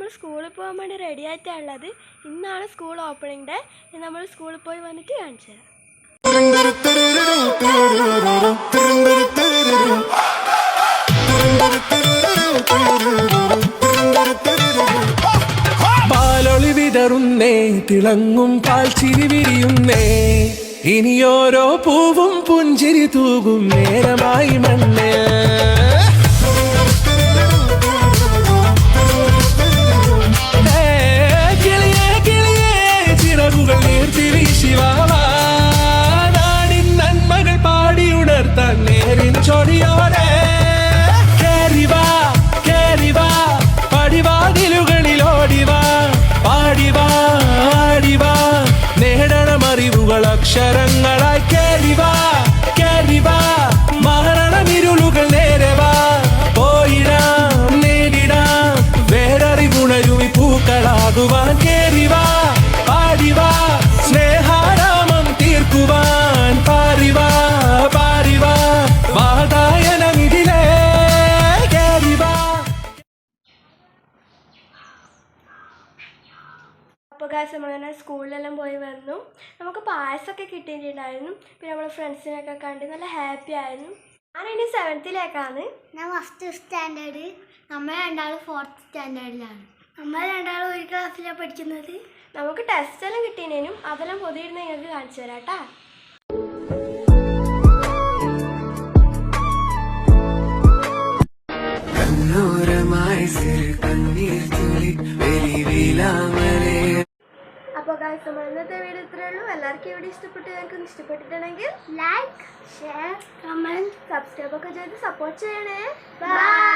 നമ്മൾ സ്കൂളിൽ പോകാൻ വേണ്ടി റെഡി ആയിട്ടാണുള്ളത്. ഇന്നാണ് സ്കൂൾ ഓപ്പണിംഗ് ഡേ. നമ്മൾ സ്കൂളിൽ പോയി വന്നിട്ട് കാണിച്ചു തരാം. പാലൊളി വിതറുന്നേ, തിളങ്ങും പാൽച്ചിരി വിരിയുന്നേ, ഇനിയോരോ പൂവും പുഞ്ചിരി തൂകും നേരമായി മണ്ണേ. കിളിയേ കിളിയേ ചിറകുകൾ നീർത്തി വീശിവാവാ, നാടിൻ നന്മകൾ പാടിയുണർത്താൻ നേരിൻ ചൊടിയോടെ. കേറിവാ കേറിവാ പടിവാതിലുകളിൽ ഓടിവാ, പാടിവാ ആടിവാ നേടണമറിവുകൾ അക്ഷരങ്ങളായി. കേറിവാ കേറിവാ മരണമിരുളുകൾ നേരവാ, പോയിടാം നേരിടാം വേററിവുണരുമി പൂക്കളാകുവാൻ. കേറിവാ പാടിവാ സ്നേഹാരാമം തീർക്കുവാൻ, പാറിവാ പാറിവാ വാതായനമിതിലേ. കേറിവാ. അപ്പോൾ ഗൈസ് നമ്മൾ സ്കൂളിലെല്ലാം പോയി വന്നു. നമുക്ക് പായസമൊക്കെ കിട്ടിയിട്ടുണ്ടായിരുന്നു. പിന്നെ നമ്മൾ ഫ്രണ്ട്സിനൊക്കെ കണ്ട് നല്ല ഹാപ്പി ആയിരുന്നു. ഞാനിനി 7th ഞാൻ ഫസ്റ്റ് സ്റ്റാൻഡേർഡ്. നമ്മൾ രണ്ടാളും 4th സ്റ്റാൻഡേർഡിലാണ്. നമ്മൾ രണ്ടാളും ഒരു ക്ലാസ്സിലാണ് പഠിക്കുന്നത്. നമുക്ക് ടെസ്റ്റ് എല്ലാം കിട്ടിയതിനും അതെല്ലാം പൊതിയിരുന്ന് നിങ്ങൾക്ക് കാണിച്ചു തരാം കേട്ടാ. അപ്പോൾ ഗൈസ് നമ്മൾ ഇന്നത്തെ വീഡിയോ ഇത്രയേ ഉള്ളൂ. എല്ലാവർക്കും ഇവിടെ ഇഷ്ടപ്പെട്ടു. ഞങ്ങൾക്ക് ഇഷ്ടപ്പെട്ടിട്ടുണ്ടെങ്കിൽ ലൈക്ക്, ഷെയർ, കമൻറ്റ്, സബ്സ്ക്രൈബ് ഒക്കെ ചെയ്ത് സപ്പോർട്ട് ചെയ്യണേ. ബൈ.